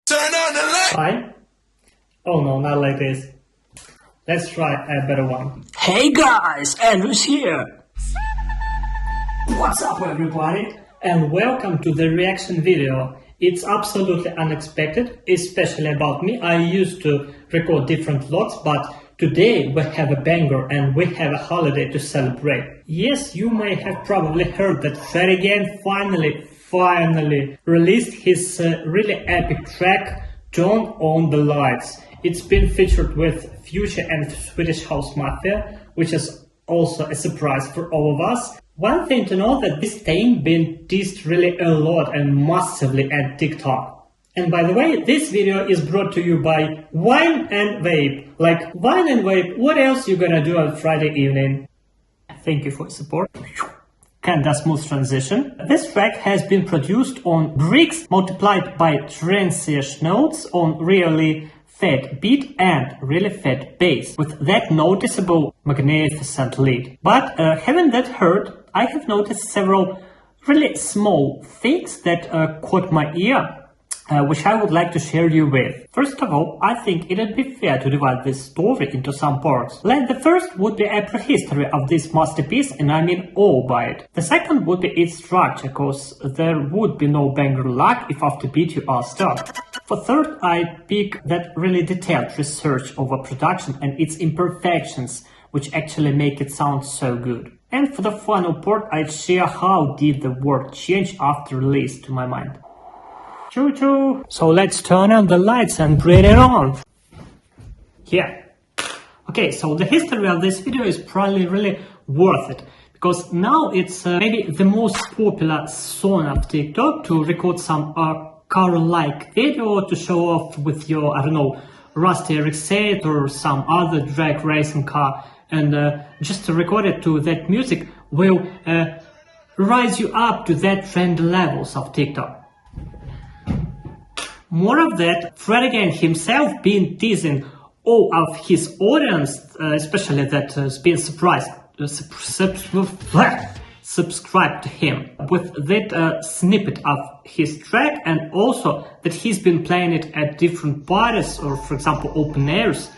Turn on the light. Fine? Oh no, not like this. Let's try a better one. Hey guys, Andrew's here! What's up everybody? And welcome to the reaction video. It's absolutely unexpected, especially about me. I used to record different lots, but today we have a banger and we have a holiday to celebrate. Yes, you may have probably heard that Fred again finally released his really epic track, Turn on the Lights. It's been featured with Future and Swedish House Mafia, which is also a surprise for all of us. One thing to know that this thing been dissed really a lot and massively at TikTok. And by the way, this video is brought to you by Wine and Vape. Like, Wine and Vape, what else you gonna do on Friday evening? Thank you for your support. Kinda smooth transition. This track has been produced on bricks multiplied by transient notes on really fat beat and really fat bass with that noticeable magnificent lead. But having that heard, I have noticed several really small things that caught my ear, which I would like to share you with. First of all, I think it would be fair to divide this story into some parts. Like, the first would be a prehistory of this masterpiece, and I mean all by it. The second would be its structure, cause there would be no banger luck if after beat you are stuck. For third, I pick that really detailed research over production and its imperfections, which actually make it sound so good. And for the final part, I'd share how did the word change after release to my mind. Choo-choo! So let's turn on the lights and bring it on! Yeah. Okay, so the history of this video is probably really worth it, because now it's maybe the most popular song of TikTok to record some car-like video to show off with your, I don't know, Rusty RX-8 or some other drag racing car, and just to record it to that music will rise you up to that trend levels of TikTok. More of that, Fred again himself been teasing all of his audience, especially that has been subscribed to him with that snippet of his track, and also that he's been playing it at different parties or, for example, open airs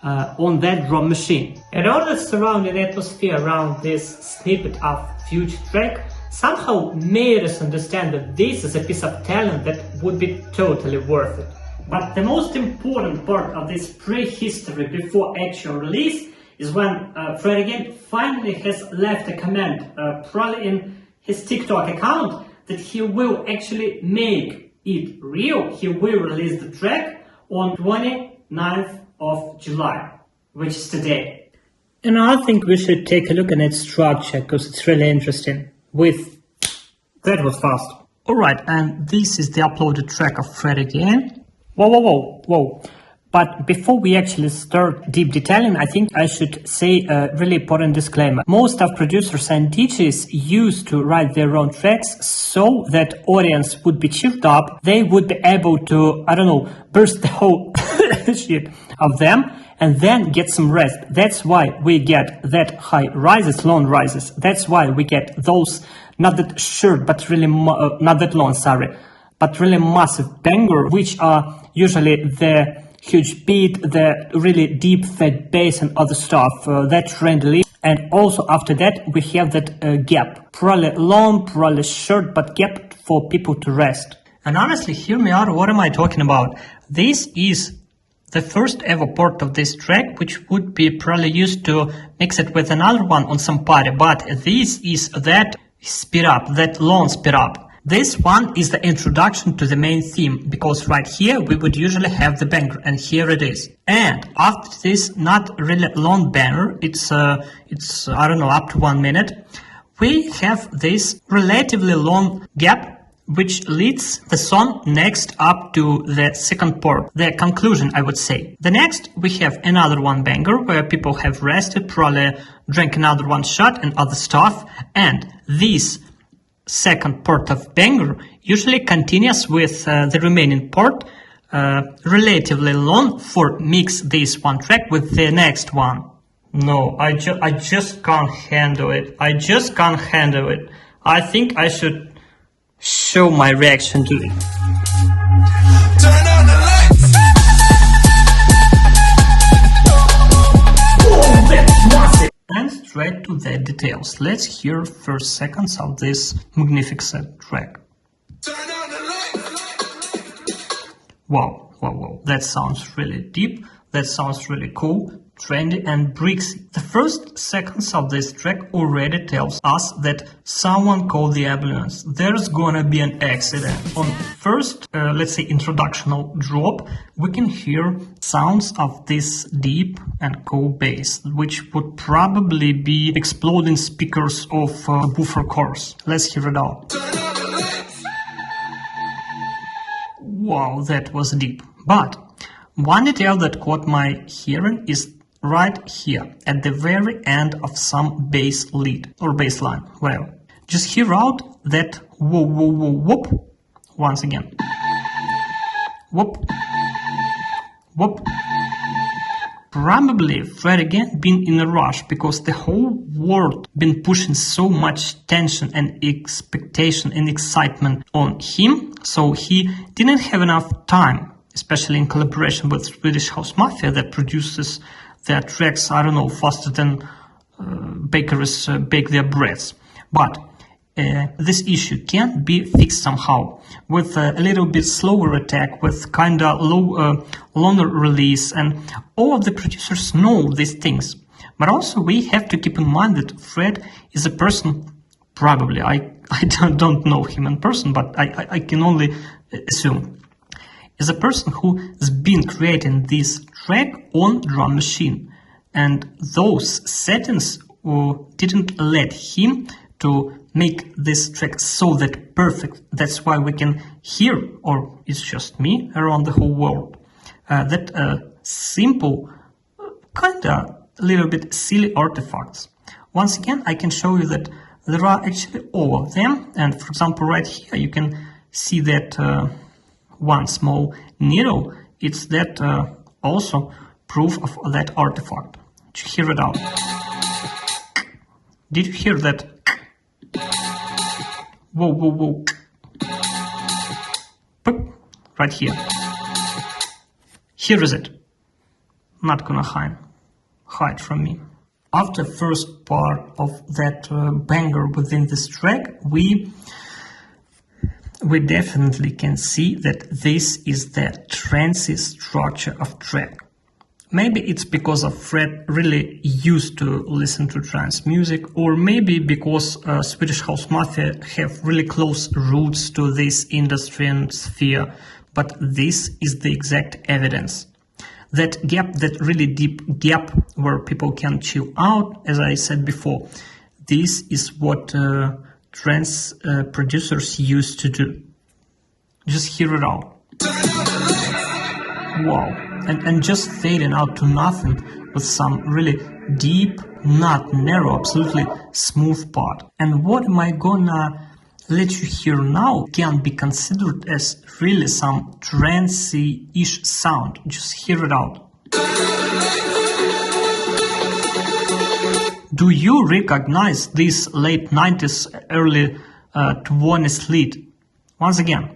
on that drum machine. And all the surrounding atmosphere around this snippet of Future track somehow made us understand that this is a piece of talent that would be totally worth it. But the most important part of this prehistory before actual release is when Fred again finally has left a comment, probably in his TikTok account, that he will actually make it real. He will release the track on 29th of July, which is today. And I think we should take a look at its structure, because it's really interesting. That was fast. Alright, and this is the uploaded track of Fred again. Whoa. But before we actually start deep detailing, I think I should say a really important disclaimer. Most of producers and DJs used to write their own tracks so that audience would be cheered up, they would be able to, I don't know, burst the whole shit of them and then get some rest. That's why we get that high rises, long rises. That's why we get those, not that short, but really, not that long, sorry, but really massive banger, which are usually the huge beat, the really deep fat bass and other stuff, that trendy. And also after that we have that gap, probably long, probably short, but gap for people to rest. And honestly, hear me out, what am I talking about? This is the first ever part of this track, which would be probably used to mix it with another one on some party, but this is that speed up, that long speed up. This one is the introduction to the main theme, because right here we would usually have the banger, and here it is. And after this not really long banger, it's I don't know, up to 1 minute, we have this relatively long gap, which leads the song next up to the second part, the conclusion, I would say. The next we have another one banger where people have rested, probably drank another one shot and other stuff, and this second part of banger usually continues with the remaining part, relatively long, for mix this one track with the next one. No, I just can't handle it. I just can't handle it. I think I should show my reaction to it. Turn on details. Let's hear first seconds of this magnificent track. Wow, wow, wow, that sounds really deep, that sounds really cool, trendy and breezy. The first seconds of this track already tells us that someone called the ambulance. There's gonna be an accident. On first, let's say, introductional drop, we can hear sounds of this deep and cool bass, which would probably be exploding speakers of a buffer course. Let's hear it out. Wow, that was deep. But one detail that caught my hearing is right here, at the very end of some bass lead or bass line, whatever. Just hear out that whoa, whoa, whoa, whoop. Once again. Whoop. Whoop. Probably Fred again been in a rush because the whole world been pushing so much tension and expectation and excitement on him, so he didn't have enough time, especially in collaboration with Swedish House Mafia that produces their tracks, I don't know, faster than bakers bake their breads. But this issue can be fixed somehow with a little bit slower attack, with kinda longer release, and all of the producers know these things. But also we have to keep in mind that Fred is a person, probably, I don't know him in person, but I can only assume, is a person who has been creating this track on drum machine, and those settings didn't let him to make this track so that perfect. That's why we can hear, or it's just me around the whole world, that simple, kinda a little bit silly artifacts. Once again, I can show you that there are actually all of them, and for example right here you can see that one small needle, it's that also proof of that artifact. Did you hear it out? Did you hear that? Whoa, whoa, whoa. Boop. Right here. Here is it. Not gonna hide from me. After first part of that banger within this track, we definitely can see that this is the trancy structure of track. Maybe it's because of Fred really used to listen to trance music, or maybe because Swedish House Mafia have really close roots to this industry and sphere, but this is the exact evidence. That gap, that really deep gap where people can chill out, as I said before, this is what trance producers used to do. Just hear it out. Wow. And just fading out to nothing with some really deep, not narrow, absolutely smooth part. And what am I gonna let you hear now can be considered as really some trancey-ish sound. Just hear it out. Do you recognize this late 90s, early 20s lead? Once again.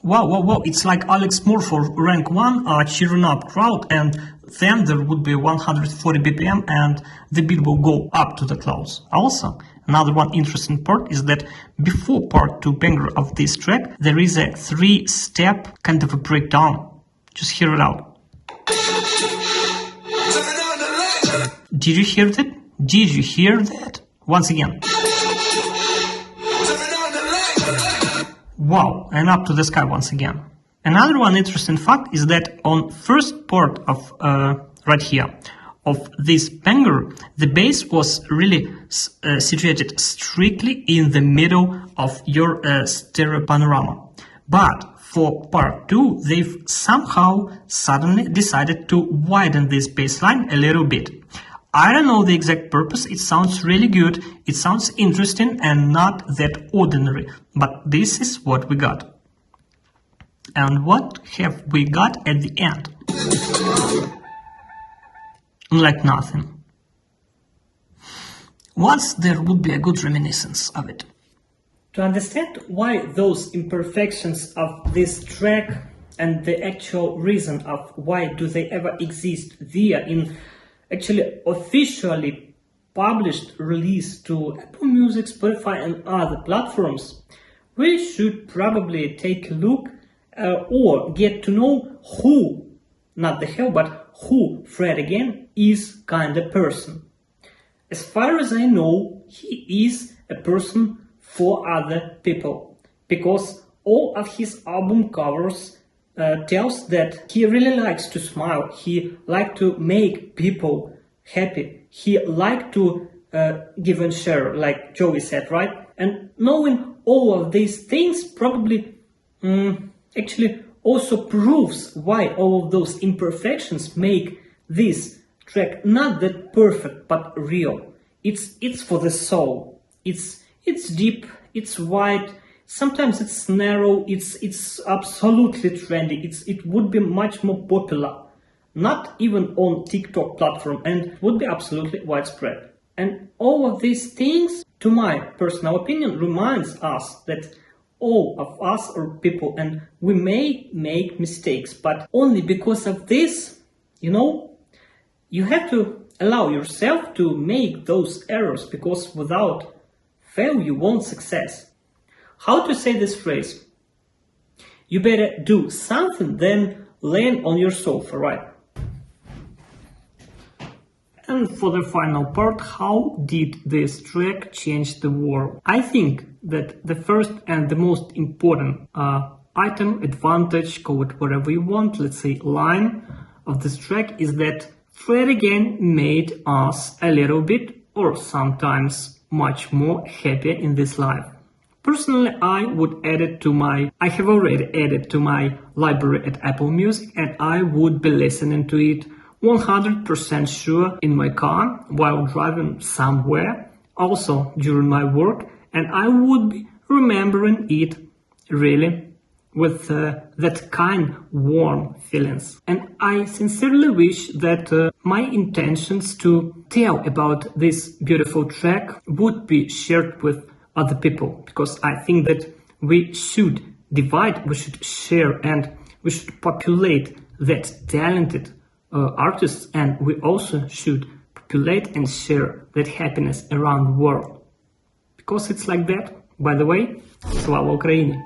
Wow, it's like Alex Moore for rank 1 cheering up crowd, and then there would be 140 BPM and the beat will go up to the clouds. Also, another one interesting part is that before part 2 banger of this track, there is a 3-step kind of a breakdown. Just hear it out. Did you hear that? Did you hear that? Once again. Wow, and up to the sky once again. Another one interesting fact is that on first part of right here of this banger, the bass was really situated strictly in the middle of your stereo panorama. But for part 2, they've somehow suddenly decided to widen this bass line a little bit. I don't know the exact purpose, it sounds really good, it sounds interesting and not that ordinary, but this is what we got. And what have we got at the end? Like nothing. Once there would be a good reminiscence of it. To understand why those imperfections of this track and the actual reason of why do they ever exist via in actually officially published, released to Apple Music, Spotify and other platforms, we should probably take a look or get to know who, not the how, but who Fred again is kind of person. As far as I know, he is a person for other people, because all of his album covers tells that he really likes to smile, he likes to make people happy, he likes to give and share, like Joey said, right? And knowing all of these things probably actually also proves why all of those imperfections make this track not that perfect but real. It's for the soul. It's deep, it's wide, sometimes it's narrow, it's absolutely trendy, it would be much more popular, not even on TikTok platform, and would be absolutely widespread. And all of these things, to my personal opinion, reminds us that all of us are people and we may make mistakes, but only because of this, you have to allow yourself to make those errors, because without fail you won't success. How to say this phrase? You better do something than laying on your sofa, right? And for the final part, how did this track change the world? I think that the first and the most important item, advantage, call it whatever you want, let's say line of this track is that Fred again made us a little bit, or sometimes much more, happier in this life. Personally, I have already added to my library at Apple Music, and I would be listening to it 100% sure in my car while driving somewhere, also during my work, and I would be remembering it really with that kind warm feelings. And I sincerely wish that my intentions to tell about this beautiful track would be shared with other people, because I think that we should divide, we should share, and we should populate that talented artists, and we also should populate and share that happiness around the world, because it's like that. By the way, слава Україні!